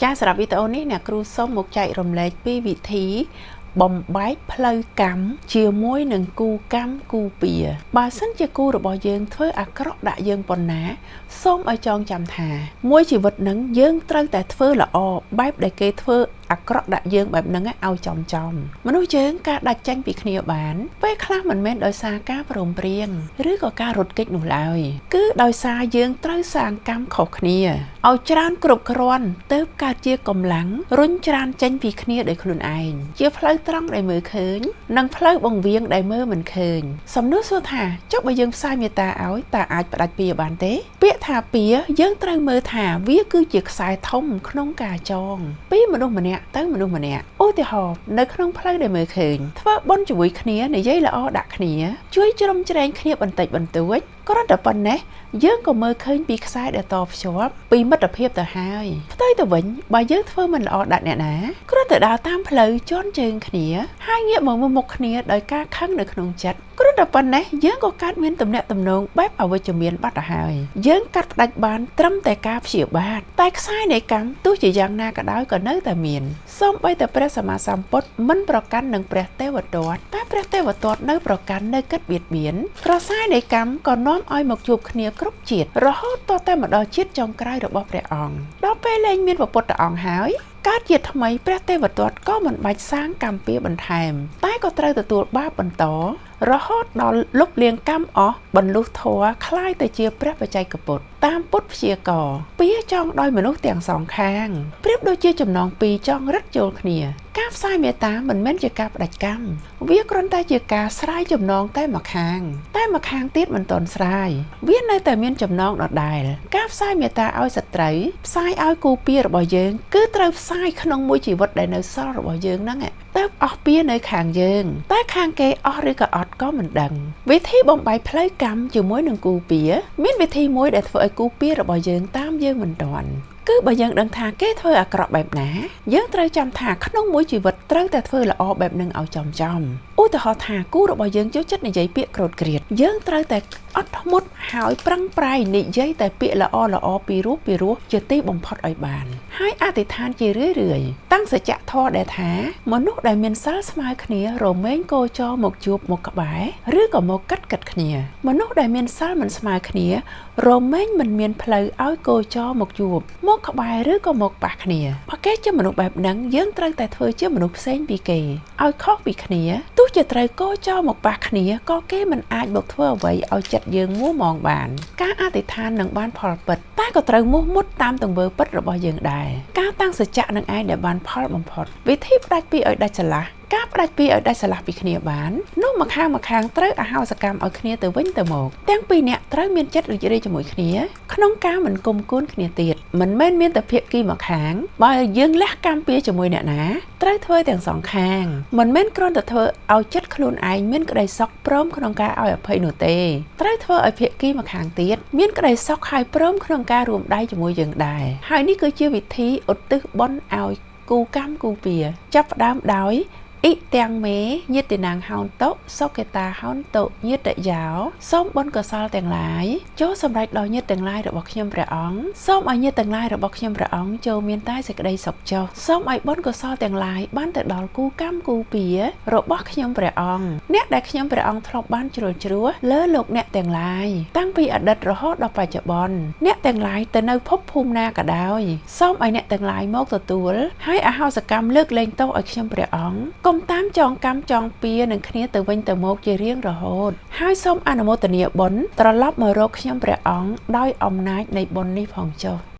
ចាសសម្រាប់វីដេអូនេះអ្នកគ្រូសូមមកចែករំលែកពីវិធីបំបែកផ្លូវកម្មជាមួយនឹងគូកម្មគូពៀបើសិនជាគូរបស់យើងធ្វើអាក្រក់ដាក់យើងប៉ុណ្ណាសូមឲ្យចងចាំថាមួយជីវិតនឹងយើងត្រូវតែធ្វើល្អបែបដែលគេធ្វើអាក្រក់ដាក់យើងបែបហ្នឹងឲ្យចំមនុស្សយើងការដាច់ចាញ់ពីគ្នាបានពេលខ្លះមិនមែនដោយសារការព្រមព្រៀងឬក៏ការរត់គេចនោះឡើយគឺដោយសារយើងត្រូវសាងកម្មខុសគ្នាឲ្យច្រើនគ្រប់គ្រាន់ទើបកើតជាកម្លាំងរុញច្រានចេញពីគ្នាដោយខ្លួនឯងជាផ្លូវត្រង់ដែលមើលឃើញនិងផ្លូវបង្វៀងដែលមើលមិនឃើញសំណួរសួរថាចុះបើយើងផ្សាយមេត្តាឲ្យតើអាចផ្ដាច់ពៀបានទេពាក្យថាពៀយើងត្រូវមើលថាវាគឺជាខ្សែធំក្នុងការចងពីមនុស្សម្នាក់ទៅមនុស្សម្នាក់ឧទាហរណ៍នៅក្នុងផ្លូវដែលមើលឃើញធ្វើបុណ្យជាមួយគ្នានិយាយល្អដាក់គ្នាជួយជ្រោមជ្រែងគ្នាបន្តិចបន្តួចគ្រាន់តែប៉ុណ្ណេះយើងក៏មើលឃើញពីខ្សែដែលតភ្ជាប់ពីមិត្តភាពទៅហើយផ្ទុយទៅវិញបើយើងធ្វើមិនល្អដាក់អ្នកណាគ្រាន់តែដើរតាមផ្លូវជន់ជើងគ្នាហើយងាកមកមើលមុខគ្នាដោយការខឹងនៅក្នុងចិត្តគ្រាន់តែប៉ុណ្ណេះយើងក៏កើតមានទំនាក់ទំនងបែបអវិជ្ជមានបាត់ទៅហើយយើងកាត់ផ្ដាច់បានត្រឹមតែការព្យាបាទតែខ្សែនៃកម្មទោះជាយ៉ាងណាក៏ដោយក៏នៅតែមានសូម្បីតែព្រះសម្មាសម្ពុទ្ធមិនប្រកាន់នឹងព្រះទេវទត្តតែព្រះទេវទត្តនៅប្រកាន់នៅគិតបៀតបៀនក្រសែនៃកម្មក៏នាំឲ្យមកជួបគ្នាគ្រប់ជាតិរហូតតតែមកដល់ជាតិចុងក្រោយរបស់ព្រះអង្គដល់ពេលលែងមានព្រះពុទ្ធអង្គហើយកើតជាថ្មីព្រះទេវទត្តក៏មិនបាច់សាងកម្មពៀបន្ថែមតែក៏ត្រូវទទួលបាបបន្តរហូតដល់លុបលាងកម្មអស់បន្លុះធរคล้ายទៅជាព្រះបច្ចេកពុទ្ធតាមពុទ្ធព្យាករពៀចង់ដោយមនុស្សទាំងសងខាងប្រៀបដូចជាចំណងពីរចង់រឹតចូលគ្នាការផ្សាយមេត្តាមិនមែនជាការផ្ដាច់កម្មវាគ្រាន់តែជាការស្រាយចំណងតែម្ខាងទៀតមិនទាន់ស្រាយវានៅតែមានចំណងដដែលការផ្សាយមេត្តាឲ្យសត្រូវផ្សាយឲ្យគូពៀរបស់យើងគឺត្រូវផ្សាយក្នុងមួយជីវិតដែលនៅសល់របស់យើងហ្នឹងតើអស់ពៀនៅខាងយើងតែខាងគេអស់ឬក៏អត់ក៏មិនដឹងវិធីបំបែកផ្លូវកម្មជាមួយនឹងគូពៀមានវិធីមួយដែលធ្វើឲ្យគូពៀរបស់យើងតាមយើងមិនទាន់គឺបើយើងដឹងថាគេធ្វើអាក្រក់បែបណាយើងត្រូវចាំថាក្នុងមួយជីវិតត្រូវតែធ្វើល្អបែបនឹងឲ្យចំឧទាហរណ៍ថាគូរបស់យើងចូលចិត្តនិយាយពាក្យក្រោតក្រៀតយើងត្រូវតែអត់ធ្មត់ហើយប្រឹងប្រែងនិយាយតែពាក្យល្អពីរោះជាទីបំផុតឲ្យបានហើយអធិដ្ឋានជារឿយតាំងសច្ចធម៌ដែលថាមនុស្សដែលមានសិលស្មើគ្នារមែងគោចរមកជួបមកក្បែរឬក៏មកកាត់គ្នាមនុស្សដែលមានសិលមិនស្មើគ្នារមែងមិនមានផ្លូវឲ្យគោចរមកជួបមកក្បែរឬក៏មកប៉ះគ្នាបើគេជាមនុស្សបែបហ្នឹងយើងត្រូវតែធ្វើជាមនុស្សផ្សេងពីគេឲ្យខុសពីគ្នាទោះជាត្រូវគោចរមកប៉ះគ្នាក៏គេមិនអាចមកធ្វើអ្វីឲ្យចិត្តយើងមួមងបានការអធិដ្ឋាននឹងបានផលពិតតែក៏ត្រូវមោះមុតតាមទង្វើពិតរបស់យើងដែរការតាំងសច្ចៈនឹងឯងដែលបានផលបំផុតវិធីផ្ដាច់ពីឲ្យដាច់ស្រឡះការផ្ដាច់ពីឲ្យដាច់ស្រឡះពីគ្នាបាននោះម្ខាងត្រូវអហោសកម្មឲ្យគ្នាទៅវិញទៅមកទាំងពីរនាក់ត្រូវមានចិត្តរីករាយជាមួយគ្នាក្នុងការមិនគុំគួនគ្នាទៀតមិនមែនមានតែភាគីម្ខាងបើយើងលះកម្មពីជាមួយអ្នកណាត្រូវធ្វើទាំងសងខាងមិនមែនគ្រាន់តែធ្វើឲ្យចិត្តខ្លួនឯងមានក្តីសុខព្រមក្នុងការឲ្យអភ័យនោះទេត្រូវធ្វើឲ្យភាគីម្ខាងទៀតមានក្តីសុខហើយព្រមក្នុងការរួមដៃជាមួយយើងដែរហើយនេះគឺជាវិធីឧទ្ទិសបុណ្យឲ្យគូកម្មគូពៀចាប់ផ្ដើមដោយអ៊ីទាំងមេញាតិណាងហោនតុសុកេតាហោនតុញាតិយោសូមបុណ្យកុសលទាំងឡាយចូលសម្រេចដល់ញាតិទាំងឡាយរបស់ខ្ញុំព្រះអង្គសូមឲ្យញាតិទាំងឡាយរបស់ខ្ញុំព្រះអង្គចូលមានតែសេចក្តីសុខចុះសូមឲ្យបុណ្យកុសលទាំងឡាយបានទៅដល់គូកម្មគូពៀរបស់ខ្ញុំព្រះអង្គអ្នកដែលខ្ញុំព្រះអង្គធ្លាប់បានជ្រោះលើលោកអ្នកទាំងឡាយតាំងពីអតីតរហូតដល់បច្ចុប្បន្នអ្នកទាំងឡាយទៅនៅភពភូមិណាក៏ដោយសូមឲ្យអ្នកទាំងឡាយមកទទួលហើយអហោសកម្មលើកលែងទោសឲ្យខ្ញុំព្រះអង្គកុំតាមចងកម្មចងពៀនឹងគ្នាទៅវិញទៅមកជារៀងរហូតហើយសូមអនុមោទនាបុណ្យត្រឡប់មករកខ្ញុំព្រះអង្គដោយអំណាចនៃបុណ្យនេះផងចុះ